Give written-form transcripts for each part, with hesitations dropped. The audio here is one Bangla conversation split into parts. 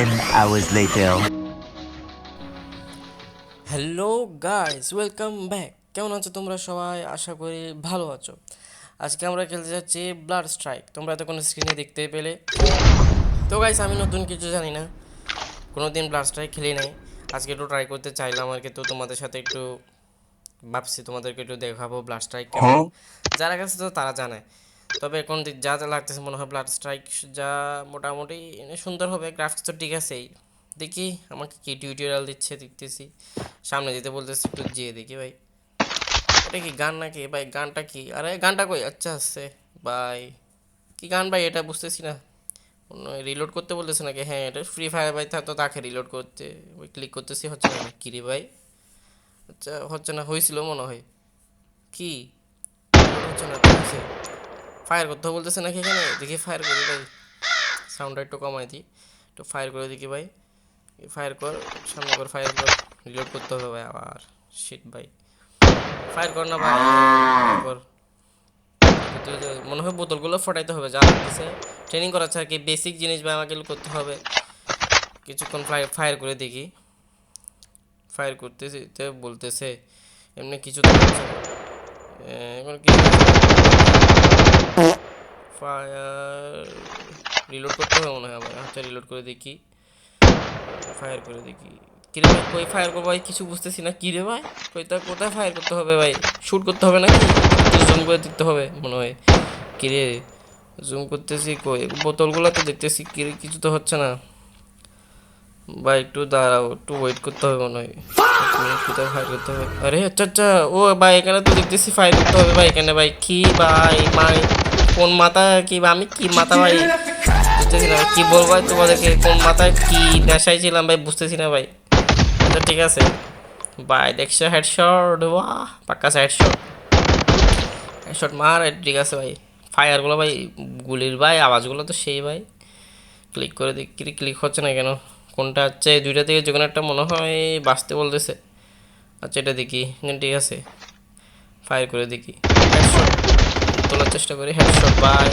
10 hours later. Hello guys, welcome back. কেমন আছো তোমরা সবাই? আশা করি ভালো আছো। আজকে আমরা খেলতে যাচ্ছি ব্লাড স্ট্রাইক। তোমরা তো কোনো স্ক্রিনে দেখতে পেলে। তো গাইস, আমি নতুন কিছু জানি না, কোনো দিন ব্লাড স্ট্রাইক খেলি নাই। আজকে একটু ট্রাই করতে চাইলাম আর কি। তো তোমাদের সাথে একটু ভাবছি তোমাদেরকে একটু দেখাবো ব্লাড স্ট্রাইক কেমন। যারা কাছে তো তারা জানে, তবে এখন যা যা লাগতেছে মনে হয় ব্লাড স্ট্রাইক যা মোটামুটি সুন্দর হবে। গ্রাফিক্স তো ঠিক আছেই। দেখি আমাকে কি টিউটোরিয়াল দিচ্ছে, দেখতেছি সামনে যেতে বলতেছে, একটু যেয়ে দেখি ভাই। এটা কি গান নাকি ভাই? গানটা কি? আরে গানটা কই? আচ্ছা আছে ভাই। কি গান ভাই এটা? বুঝতেছি না। রিলোড করতে বলতেছে নাকি? হ্যাঁ, এটা ফ্রি ফায়ার ভাই, তো তাকে রিলোড করতে ওই ক্লিক করতেছি, হচ্ছে না কি রে ভাই? আচ্ছা হচ্ছে না, হয়েছিল মনে হয়। কি রিলোড হচ্ছে না? ঠিক আছে, ফায়ার করতে বলতেছে নাকি এখানে? দেখি ফায়ার করি ভাই, সাউন্ডটা একটু কমাই দিই, একটু ফায়ার করে দেখি ভাই। ফায়ার কর, সামনে কর, ফায়ার কর। রিলোড করতে হবে ভাই আবার। শিট ভাই, ফায়ার কর না ভাই, ফায়ার কর। মনে হয় বোতলগুলো ফটাইতে হবে, যা লাগতেছে ট্রেনিং করাচ্ছে আর কি। বেসিক জিনিস ভাই আমাকে করতে হবে। কিছুক্ষণ ফায়ার করে দেখি। ফায়ার করতেছি তো বলতেছে এমনি কিছু তো হচ্ছে না। এখন কি ফায়ার রিলোড করতে হবে মনে হয় আমার। আচ্ছা রিলোড করে দেখি, ফায়ার করে দেখি। কিরে ভাই, কই ফায়ার করবো ভাই? কিছু বুঝতেছি না। কিরে ভাই, কোথায় ফায়ার করতে হবে ভাই? শুট করতে হবে নাকি? জুম করে দিতে হবে মনে হয়। কিরে, জুম করতেছি, কই বোতলগুলো তো দেখতেছি। কিরে কিছু তো হচ্ছে না ভাই। একটু দাঁড়াও, একটু ওয়েট করতে হবে মনে হয়। কোথায় ফায়ার করতে হবে? আরে আচ্ছা আচ্ছা, ও ভাই এখানে তো দেখতেছি ফায়ার করতে হবে ভাই। এখানে ভাই কি ভাই, ভাই কোন মাথা কি বা আমি কি মাথা ভাই বুঝতেছি না। কি বলবো ভাই তোমাদেরকে, কোন মাথায় কি নেশায় ছিলাম ভাই বুঝতেছি না ভাই। আচ্ছা ঠিক আছে ভাই, দেখছো হেডশট? বাহ পাক্কা হেডশট। হেডশট মার, ঠিক আছে ভাই। ফায়ারগুলো ভাই, গুলির ভাই আওয়াজগুলো তো সেই ভাই। ক্লিক করে দেখি, ক্লিক হচ্ছে না কেন? কোনটা হচ্ছে? দুইটা থেকে যে কোনো একটা মনে হয় বাঁচতে বলতেছে। আচ্ছা এটা দেখি, ঠিক আছে ফায়ার করে দেখি। হেডশট তোলার চেষ্টা করি, হেডশট ভাই।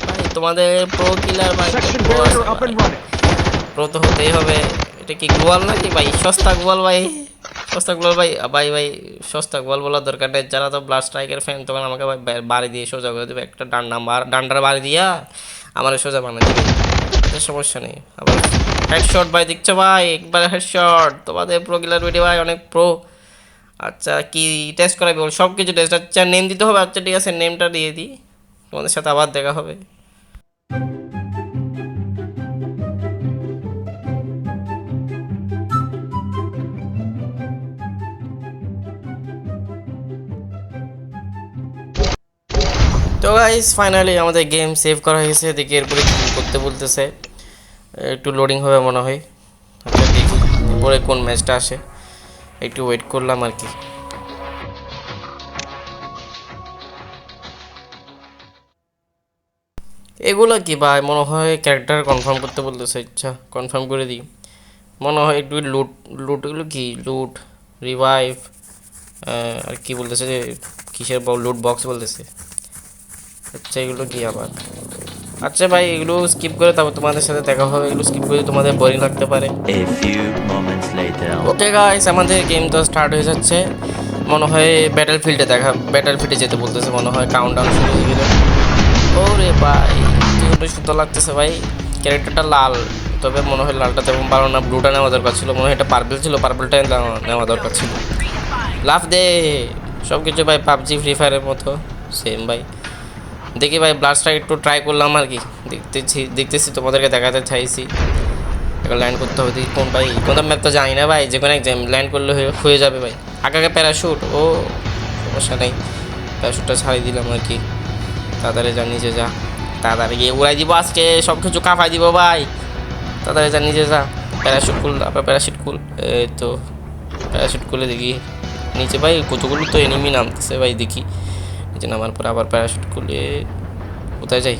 ভাই তোমাদের প্রো কিলার ভাই, প্রো আছে ভাই, প্রো তো হতেই হবে। এটা কি গোয়াল নাকি ভাই? সস্তা গোয়াল ভাই, সস্তা গোয়াল ভাই। ভাই ভাই সস্তা গোয়াল বলার দরকার নেই। যারা তো ব্লাড স্ট্রাইকের ফ্যান তখন আমাকে ভাই বাড়ি দিয়ে সোজা করে দেবে, একটা ডান্ডার বাড়ি দিয়া আমার সোজা বানিয়ে দেবে। এটা সমস্যা নেই। আবার হেডশট ভাই, দেখছো ভাই একবার হেডশট। তোমাদের প্রো কিলার ভিডিও ভাই অনেক প্রো। আচ্ছা কি টেস্ট করাবি? সব কিছু টেস্ট। আচ্ছা নেম দিতে হবে। আচ্ছা ঠিক আছে, নেমটা দিয়ে দিই। তোমাদের সাথে আবার দেখা হবে। তো গাইস ফাইনালি আমাদের গেম সেভ করা হয়েছে। দেখি এরপরে কী করতে বলতেছে। একটু লোডিং হবে মনে হয়। আচ্ছা দেখি এরপরে কোন ম্যাচটা আসে, একটু ওয়েট করলাম আর কি। এগুলো কি ভাই? মনে হয় ক্যারেক্টার কনফার্ম করতে বলতেছে। ইচ্ছা কনফার্ম করে দিই। মনে হয় একটু লুট, লুটগুলো কি লুট, রিভাইভ, আর কি বলতেছে যে কিসের লুট বক্স বলতেছে। আচ্ছা এগুলো কি আবার? আচ্ছা ভাই এগুলো স্কিপ করে তারপর তোমাদের সাথে দেখা হবে। এগুলো স্কিপ করে তোমাদের বোরিং লাগতে পারে। A few moments later. Okay guys, আমাদের গেম তো স্টার্ট হয়ে যাচ্ছে। মনে হয় ব্যাটল ফিল্ডে ব্যাটল ফিল্ডে যেতে বলতেছে মনে হয়। কাউন্টডাউন শুরু হয়ে গেল। ওরে ভাই কি সুন্দর লাগতেছে ভাই। ক্যারেক্টারটা লাল, তবে মনে হয় লালটা তেমন ভালো না। ব্লুটা নেওয়া দরকার ছিল মনে হয়। এটা পার্পল ছিল, পার্পলটাই নেওয়া দরকার ছিল। লাভ দে, সব কিছু ভাই পাবজি ফ্রি ফায়ারের মতো সেম ভাই। দেখি ভাই ব্লাড স্ট্রাইক একটু ট্রাই করলাম আর কি। দেখতেছি তোমাদেরকে দেখাতে চাইছি। এখন ল্যান্ড করতে হবে। দেখি কোন ভাই, কোন ম্যাপ তো জানি না ভাই। যে কোনো এক ল্যান্ড করলে হয়ে যাবে ভাই। আগে আগে প্যারাশুট, ও সমস্যা নেই। প্যারাশুটটা ছাড়িয়ে দিলাম আর কি। তাড়াতাড়ি যা নিচে যা, তাড়াতাড়ি গিয়ে উড়াই দিব আজকে, সব কিছু কাঁপাই দিব ভাই। তাড়াতাড়ি যা নিচে যা। প্যারাশুট খুল, আবার প্যারাশুট খুল। এই তো প্যারাশুট খুলে দেখি নিচে ভাই কতগুলো তো এনিমি নামতেছে ভাই। দেখি নিচে নামার পর আবার প্যারাশুট খুলে কোথায় যাই?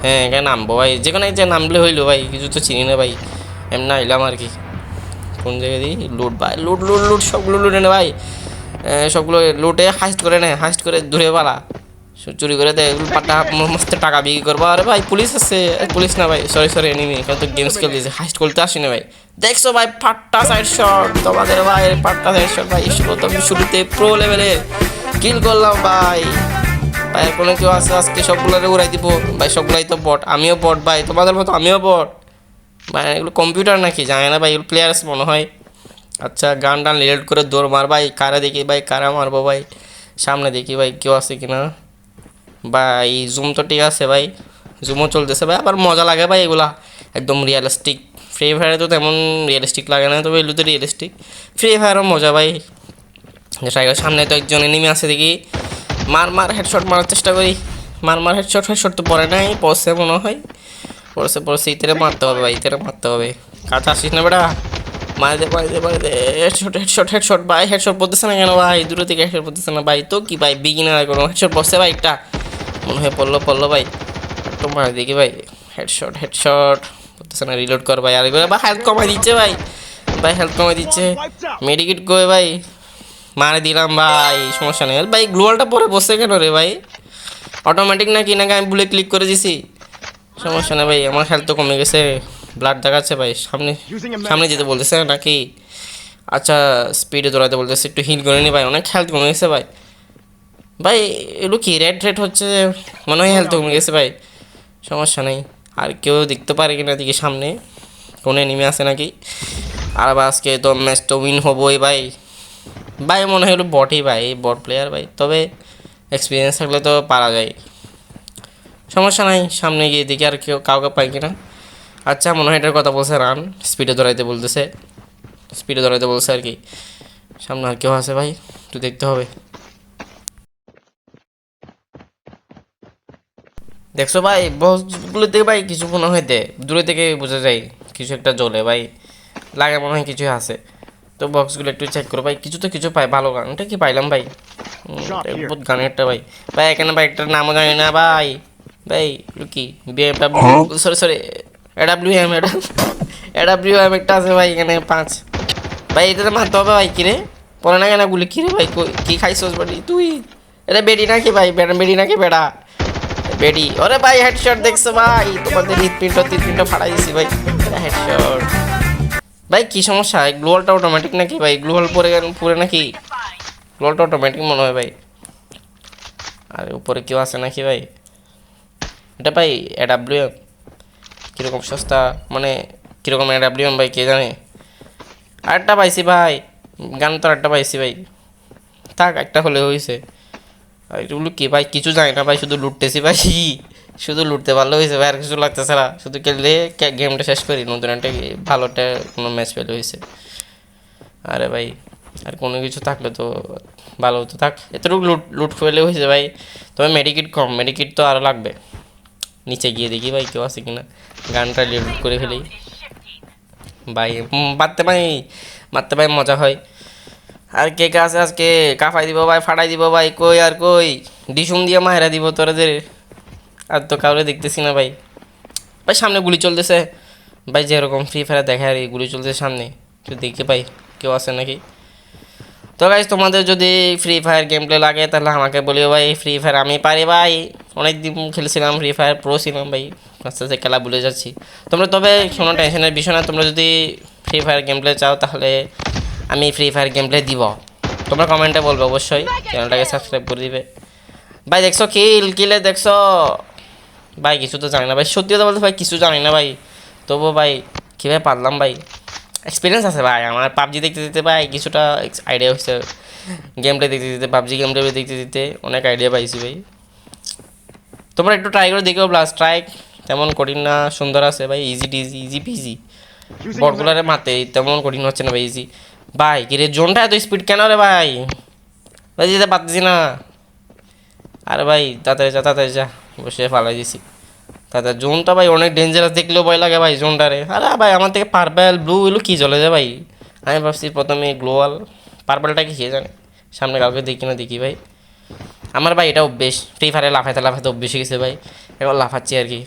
হ্যাঁ এখানে নামবো ভাই, যে কোনো এক জায়গায় নামলে হইলো ভাই। কিছু তো চিনি না ভাই, এমনি এলাম আর কি। কোন জায়গায় দিই? লুট ভাই, লুট সবগুলো লুটে নে ভাই। সবগুলো লুটে হাইস্ট করে নে, হাইস্ট করে দূরে পালা। চুরি করে দেয় মস্ত টাকা বিক্রি করবো। আরে ভাই পুলিশ আছে, পুলিশ না ভাই, সরি সরি এনিমি, এখন তো গেমস খেলতেছে, হাইস্ট করতে আসি না ভাই। দেখছো ভাই ফাট্টা সাইড শট তোমাদের ভাই, ফাট্টা সাইড শট ভাই, শুরুতে প্রো লেভেলের কিল করলাম ভাই। ভাই কোনো কেউ আছে আজকে সবগুলোরে উড়াই দিব ভাই, সবগুলাই তো বট, আমিও বট ভাই, তোমাদের মতো আমিও বট ভাই। এগুলো কম্পিউটার নাকি জানি না ভাই, এগুলো প্লেয়ার্স মনে হয়। আচ্ছা গান টান রিলেট করে দৌড় মার ভাই, কারা দেখি ভাই, কারা মারবো ভাই, সামনে দেখি ভাই কেউ আছে কিনা ভাই। জুম তো ঠিক আছে ভাই, জুমও চলতেছে ভাই, আবার মজা লাগে ভাই এগুলা, একদম রিয়েলিস্টিক। ফ্রি ফায়ারে তো তেমন রিয়েলিস্টিক লাগে না, তবে এগুলো তো রিয়েলিস্টিক। ফ্রি ফায়ারও মজা ভাই। সামনে তো একজন এনিমি আছে দেখি, মার হেডশট মারার চেষ্টা করি, মার হেডশট তো পড়ে নাই, পড়ছে মনে হয়, পড়ছে ইতেরে মারতে হবে ভাই, ইতেরে মারতে হবে। কাছে আসিস না বেটা, মারে দে হেডশট ভাই, হেডশট পড়তেছে না কেন ভাই, দূরে থেকে হেডশট পড়তেছে না ভাই, তো কি ভাই বিগিনার কোনো হেডশট পড়ছে ভাই, একটা মনে হয় পড়লো ভাই, একটু মারে দেখি ভাই, হেডশট পড়তেছে না, রিলোড কর ভাই, আর বা হেলথ কমাই দিচ্ছে ভাই, হেলথ কমাই দিচ্ছে, মেডিকেট করে ভাই, মারে দিলাম ভাই, সমস্যা নেই ভাই। গ্লোয়ালটা পরে বসে কেন রে ভাই, অটোমেটিক নাকি নাকি আমি বুলে ক্লিক করে দিছি, সমস্যা নেই ভাই, আমার হেলথ তো কমে গেছে, ব্লাড দেখাচ্ছে ভাই, সামনে যেতে বলতেছে নাকি। আচ্ছা স্পিডে দৌড়াতে বলতেছে, একটু হিল করে নি ভাই, অনেক হেলথ কমে গেছে ভাই। ভাই এগুলো কি রেড হচ্ছে, মনে হয় হেলথ কমে গেছে ভাই, সমস্যা নেই। আর কেউ দেখতে পারে কিনা দিকে সামনে কোনে নেমে আসে নাকি। আর আজকে তো ম্যাচ তো উইন হবোই ভাই। মনে হয় হলো বটই ভাই, বট প্লেয়ার ভাই, তবে এক্সপিরিয়েন্স থাকলে তো পারা যায়, সমস্যা নাই। সামনে গিয়ে দেখি আর কেউ কাউকে পাই কিনা। আচ্ছা মনে হয় এটার কথা বলছে, রান স্পিডে দৌড়াইতে বলছে আর কি। সামনে আর কেউ আছে ভাই, একটু দেখতে হবে। দেখছো ভাই বসগুলো থেকে ভাই কিছু মনে হয় দূরে থেকে বোঝা যায় কিছু একটা জ্বলে ভাই, লাগে মনে হয় কিছু আছে। তো বক্সগুলো একটু চেক করো ভাই, কিছু পাই, ভালো গান এটা কি পাইলাম ভাই, বহুত গানেরটা ভাই। এখানে ভাই একটার নামও জানি না ভাই, কি বিএমডব্লিউ, সরি এডাব্লিউএম একটা আছে ভাই এখানে 5 ভাই, এটাতে মারতে হবে ভাই। কিরে পরে না কেন গুলি, কিরে ভাই কি খাইছস বাড়ি তুই, এটা বেডি নাকি ভাই, বেডি নাকি বেড়া বেডি, ওরে ভাই হেডশট দেখছো ভাই, তোমাদের হৃৎপিণ্ড ফাটাই দিছি ভাই, হেডশট ভাই। কি সমস্যা, গ্লোয়ালটা অটোমেটিক নাকি ভাই, গ্লোয়াল পরে নাকি, গ্লোয়ালটা অটোমেটিক মনে হয় ভাই। আর উপরে কেউ আছে নাকি ভাই, এটা ভাই এডাব্লিউএম কীরকম সস্তা, মানে কীরকম এডাব্লিউএম ভাই কে জানে। আরেকটা পাইছি ভাই, গান তো আরেকটা পাইছি ভাই, থাক একটা হলে হয়েছে। আর এগুলো কি ভাই কিছু জানি না ভাই, শুধু লুটতেছি ভাই, শুধু লুটতে পারলে হয়েছে ভাই, আর কিছু লাগতেছে না, শুধু খেললে গেমটা শেষ করি, নতুন একটা ভালোটা কোনো ম্যাচ পেলে হয়েছে। আরে ভাই আর কোনো কিছু থাকলে তো ভালো হতো, থাক এতটুকু লুট ফেলে হয়েছে ভাই। তবে মেডিকিট কম, মেডিকিট তো আরও লাগবে। নিচে গিয়ে দেখি ভাই কেউ আছে কিনা, গানটা লুট করে ফেলি ভাই, মারতে ভাই মজা হয়। আর কে আছে আজকে কাফাই দিব ভাই, ফাটাই দিব ভাই, কই আর কই ডিসুম দিয়ে মাহেরা দিব তোরাদের। আর তো কাউরে দেখতেছি না ভাই, সামনে গুলি চলতেছে ভাই, যেরকম ফ্রি ফায়ার দেখে আর গুলি চলতেছে সামনে, একটু দেখে পাই কেউ আছে নাকি। তো গাইজ তোমাদের যদি ফ্রি ফায়ার গেম প্লে লাগে তাহলে আমাকে বলিও ভাই, ফ্রি ফায়ার আমি পারি ভাই, অনেক দিন খেলছিলাম ফ্রি ফায়ার, প্রো ছিলাম ভাই, আস্তে আস্তে খেলা ভুলে যাচ্ছি। তোমরা তবে কোনো টেনশনের বিষয় না, তোমরা যদি ফ্রি ফায়ার গেম প্লে চাও তাহলে আমি ফ্রি ফায়ার গেম প্লে দিব, তোমরা কমেন্টে বলবে অবশ্যই, চ্যানেলটাকে সাবস্ক্রাইব করে দিবে ভাই। দেখছো কিলে দেখছো ভাই, কিছু তো জানি না ভাই, সত্যি কথা বলতে ভাই কিছু জানি না ভাই, তবু ভাই কীভাবে পারলাম ভাই, এক্সপিরিয়েন্স আছে ভাই আমার, পাবজি দেখতে দিতে ভাই কিছুটা আইডিয়া হচ্ছে, গেমটা দেখতে দিতে, পাবজি গেমটা দেখতে দিতে অনেক আইডিয়া পাইছি ভাই। তোমরা একটু ট্রাই করে দেখো, ব্লাস্ট স্ট্রাইক তেমন কঠিন না, সুন্দর আছে ভাই, ইজি পিজি, বটগুলারে মারতে তেমন কঠিন হচ্ছে না ভাই, ইজি ভাই। কিরে জোনটা এত স্পিড কেন রে ভাই, যেতে পারতেছি না। আরে ভাই তাড়াতাড়ি যা, বসে ফালাই দিছি দাদা। জোনটা ভাই অনেক ডেঞ্জারাস, দেখলেও ভয় লাগে ভাই জোনটারে। আরে ভাই আমার থেকে পার্পেল ব্লু এগুলো কী চলে যায় ভাই, আমি ভাবছি প্রথমে গ্লোয়াল, পার্পেলটা কি খেয়ে জানে, সামনে কাউকে দেখি না দেখি ভাই। আমার ভাই এটা অভ্যেস, ফ্রি ফায়ারে লাফাইতে অভ্যেস হয়ে গেছে ভাই, এবার লাফাচ্ছি আর কি,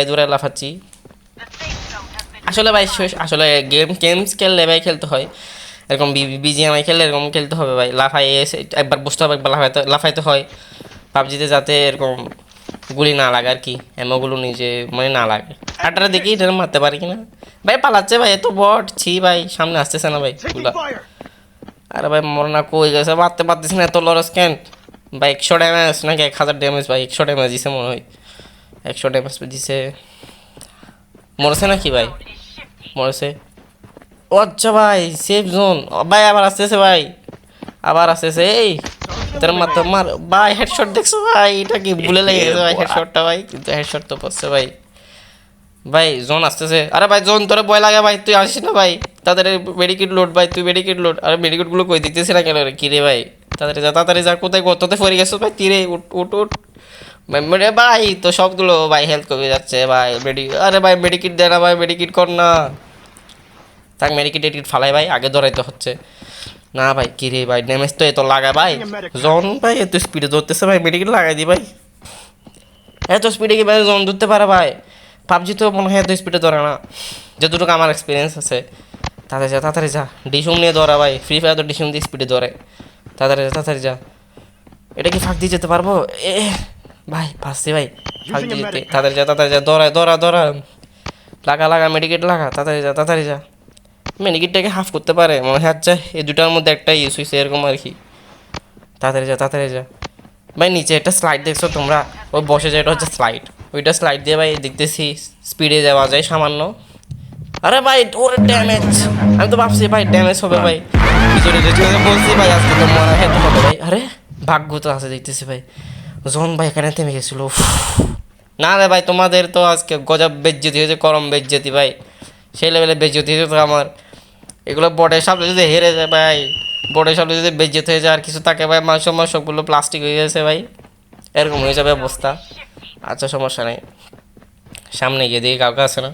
দৌড়ায় লাফাচ্ছি। আসলে ভাই আসলে গেমস খেললে ভাই খেলতে হয় এরকম, বিজিএমআই খেললে এরকম খেলতে হবে ভাই, লাফাই একবার বসতে হবে, একবার লাফাইতে হয়, পাবজিতে যাতে এরকম গুলি না লাগে আর কি, এমোগুলো নিজে মানে না লাগে। আটারা দেখি এটা মারতে পারি কিনা। ভাই পালাচ্ছে ভাই, এত বট ছি ভাই, সামনে আসতেছে না ভাই গুলা। আরে ভাই মরনা কই গেছে, মারতে পারতেছি না, এত লরস কেন ভাই? 100 ড্যামেজ নাকি 1000 ড্যামেজ ভাই? 100 ড্যামেজ দিছে মনে হয়, 100 ড্যামেজ দিছে। মরেছে নাকি ভাই? মরেছে। ও আচ্ছা ভাই সেফ জোন ভাই, আবার আসতেছে ভাই, আবার আসতেছে। এই তোর মার তো মার ভাই, হেডশট দেখছো ভাই? এটা কি ভুলে লেগে গেছে ভাই হেডশটটা ভাই, কিন্তু হেডশট তো পড়ছে ভাই। ভাই জোন আসতেছে, আরে ভাই জোন তোরে ভয় লাগে ভাই, তুই আসিস না ভাই। তাদের মেডিকেট লোড ভাই, তুই মেডিকেট লোড। আরে মেডিকেট গুলো কই দিতেছি না কেন রে? কি রে ভাই, তাড়াতাড়ি যা, কোথায় কোথাতে পড়ে গেছো ভাই? তীরে উঠ উঠ উঠ মেরে ভাই, তো সবগুলো ভাই হেলথ কমে যাচ্ছে ভাই। আরে ভাই মেডিকেট দে না ভাই, মেডিকেট কর না। তাক মেডিকেট টেডিকেট ফালাই ভাই, আগে ধরাইতে হচ্ছে না ভাই। কি রে ভাই ড্যামেজ তো এত লাগায় ভাই, জন ভাই এত স্পিডে ধরতেছে ভাই, মেডিকেট লাগাই দি ভাই। এত স্পিডে কি ভাই জন ধরতে পারে ভাই? পাবজি তো মনে হয় এত স্পিডে ধরে না, যতটুকু আমার এক্সপিরিয়েন্স আছে। তাড়াতাড়ি যা, ডিসুম নিয়ে ধরা ভাই, ফ্রি ফায়ার তো ডিসুম দিয়ে স্পিডে ধরে। তাড়াতাড়ি যা। এটা কি ফাঁক দিয়ে যেতে পারবো? এ ভাই ফাঁসছি ভাই, ফাঁক দিয়ে যেতে। তাড়াতাড়ি যা, ধরা। লাগা মেডিকেট লাগা, তাড়াতাড়ি যা। মেডিকেটটাকে হাফ করতে পারে মনে হয়। আচ্ছা এই দুটার মধ্যে একটা ইউজ হয়েছে এরকম আর কি। তাড়াতাড়ি যা ভাই। নিচে একটা স্লাইড দেখছো তোমরা? ওই বসে যায়, এটা হচ্ছে স্লাইড। ওইটা স্লাইড দিয়ে ভাই দেখতেছি স্পিডে যাওয়া যায় সামান্য। আরে ভাই ওর ড্যামেজ, আমি তো ভাবছি ভাই ড্যামেজ হবে ভাই, ভিতরে বলছি ভাই আজকে তো মরা হেঁটে হবে ভাই। আরে ভাগ্য তো আছে দেখতেছি ভাই, জন ভাই এখানে থেমে গেছিল। না রে ভাই তোমাদের তো আজকে গজব বেজ্জতি হয়েছে, করম বেজ্জতি ভাই, সেই লেভেলে বেজ্জতি হয়েছে তো আমার। এগুলো বটের সামনে যদি হেরে যায় ভাই, বটের সামনে যদি বেজ্জত হয়ে যায় আর কিছু থাকে ভাই, মাংস সবগুলো প্লাস্টিক হয়ে গেছে ভাই, এরকম হয়ে যাবে অবস্থা। আচ্ছা সমস্যা নেই, সামনে গিয়ে দেখি কাউকে আসে না।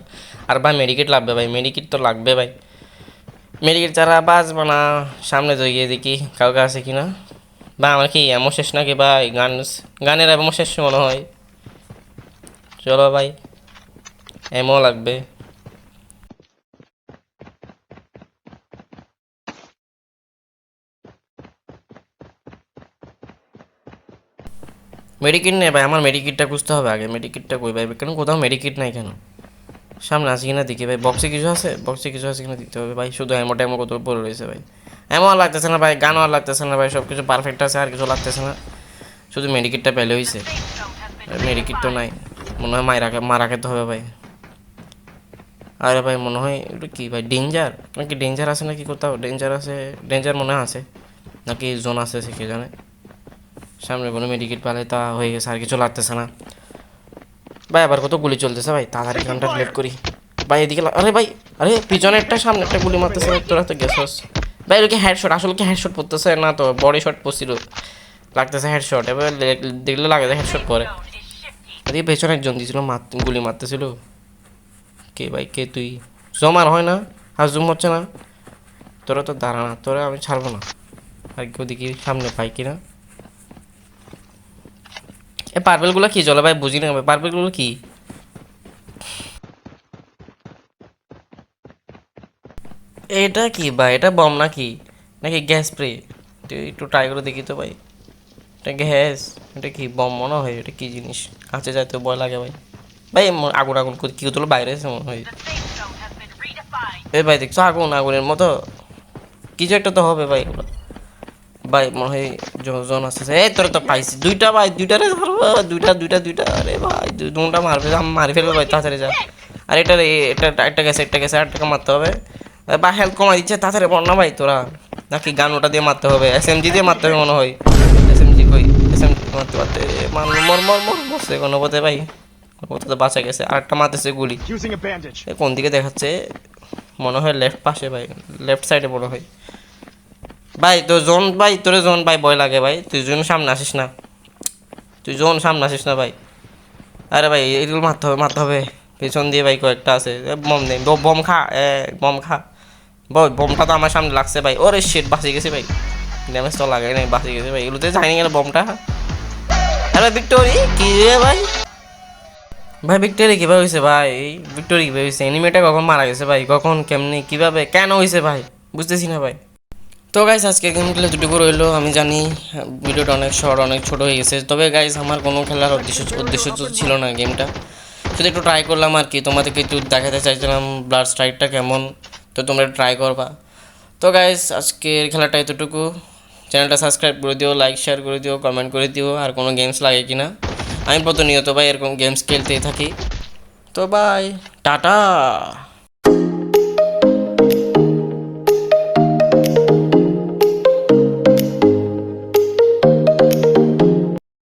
আর ভাই মেডিকেট লাগবে ভাই, মেডিকেট তো লাগবে ভাই, মেডিকেট ছাড়া বাঁচবো না। সামনে তো গিয়ে দেখি কাউকে আছে কি না। বা আমার কি এমন শেষ নাকি ভাই? গানের এমন শেষ মনে হয়। চলো ভাই, এমও লাগবে। মেডিকেট নেই ভাই, আমার মেডিকেটটা খুঁজতে হবে আগে। মেডিকেটটা কই ভাই? কেন কোথাও মেডিকেট নাই কেন? সামনে আছে কিনা দেখি ভাই, বক্সে কিছু আছে, বক্সে কিছু আছে কিনা দিতে হবে ভাই। শুধু এমো কত পড়ে রয়েছে ভাই, এমন আর লাগতেছে না ভাই, গানও আর লাগতেছে না ভাই, সব কিছু পারফেক্ট আছে, আর কিছু লাগতেছে না। শুধু মেডিকেটটা পেলে হয়েছে, মেডিকেট তো নাই মনে হয়, মারা খেতে হবে ভাই। আরে ভাই মনে হয় এটা কি ভাই, ডেঞ্জার নাকি? ডেঞ্জার আছে নাকি কোথাও? ডেঞ্জার আছে, ডেঞ্জার মনে হয় আছে নাকি জোন আছে সে কে জানে। সামনে কোনো মেডিকেট পেলে তা হয়ে গেছে, আর কিছু লাগতেছে না ভাই। আবার কত গুলি চলতেছে ভাই, তাড়াতাড়ি গানটা লেট করি ভাই। এদিকে আরে ভাই, আরে পিছনে একটা সামনে একটা গুলি মারতেছে ভাই, তোরা তো গেছস ভাই। ওকে হেডশট, আসলে কি হেডশট পড়তেছে না তো বডি শট পড়ছিল, লাগতেছে হেডশট। এবার দেখলে লাগে হেডশট পরে। এদিকে পেছনে একজন দিয়েছিল, গুলি মারতেছিল। কে ভাই কে তুই? জমার হয় না, আর জুম হচ্ছে না। তোরা তো দাঁড়া না, তোরা আমি ছাড়বো না। আর কেউ দেখি সামনে পাই কিনা। এ পার্পেলগুলো কি চলে ভাই? বুঝি না ভাই পার্পেলগুলো কি? এটা কি ভাই? এটা বম নাকি নাকি গ্যাস স্প্রে? একটু ট্রাই করে দেখি তো ভাই। এটা গ্যাস, এটা কি বম মনে হয়? এটা কি জিনিস? কাছে যাইতে ভয় লাগে ভাই। ভাই আগুন আগুন কি হতো বাইরে এসে মনে হয়। এই ভাই দেখছো আগুন, আগুনের মতো কিছু একটা তো হবে ভাই এগুলো। ভাই মনে হয় জন আসতেছে। এই তোরা তো পাইছি দুইটা ভাই, দুইটারে ধরবো, দুইটা। আরে ভাই দুটা মারবে, আমি মারি ফেলবো ভাই, তাড়াতাড়ি যা। আর একটা গেছে আটটাকে মারতে হবে বা হেলথ কমাই দিচ্ছে, তাড়াতাড়ি পড় না ভাই তোরা। নাকি গান ওটা দিয়ে মারতে হবে, এসএমজি দিয়ে মারতে হবে মনে হয়। এসএমজি কই? এসএমজি মারতে মরছে কোনো পথে ভাই, কোথা তো বাঁচা গেছে। আরেকটা মারতেছে গুলি, কোন দিকে দেখাচ্ছে? মনে হয় লেফট পাশে ভাই, লেফট সাইডে মনে হয় ভাই। তো জোন ভাই, তোরে জোন ভাই ভয় লাগে ভাই, তুই জোন সামনে আসিস না, তুই জোন সামনে আসিস না ভাই। আরে ভাই এগুলো মারতে হবে পেছন দিয়ে ভাই, কয়েকটা আছে। বম নেই, বম খা, বম খা ভাই। বমটা তো আমার সামনে লাগছে ভাই, ওরে শিট বাঁচিয়ে গেছে ভাই, ড্যামেজ তো লাগাই নাই, বাঁচিয়ে গেছে ভাই। এগুলোতে যায়নি গেল বমটা। আরে ভিক্টোরি কি রে ভাই? ভাই ভিক্টোরি কীভাবে হয়েছে ভাই? ভিক্টোরি কীভাবে হয়েছে? এনিমেটা কখন মারা গেছে ভাই? কখন, কেমনি, কীভাবে, কেন হয়েছে ভাই? বুঝতেছি না ভাই। তো গাইস আজকের গেম খেলে দুটুকু রইলো। আমি জানি ভিডিওটা অনেক শর্ট অনেক ছোট হয়ে গেছে, তবে গাইস আমার কোনো খেলার উদ্দেশ্য তো ছিল না গেমটা, শুধু একটু ট্রাই করলাম আর কি, তোমাদেরকে একটু দেখাতে চাইছিলাম ব্লাড স্ট্রাইকটা কেমন, তো তোমরা ট্রাই করবা। তো গাইস আজকের খেলাটা এতটুকু। চ্যানেলটা সাবস্ক্রাইব করে দিও, লাইক শেয়ার করে দিও, কমেন্ট করে দিও আর কোনো গেমস লাগে কি না। আমি প্রতিনিয়ত ভাই এরকম গেমস খেলতেই থাকি। তো বাই, টাটা।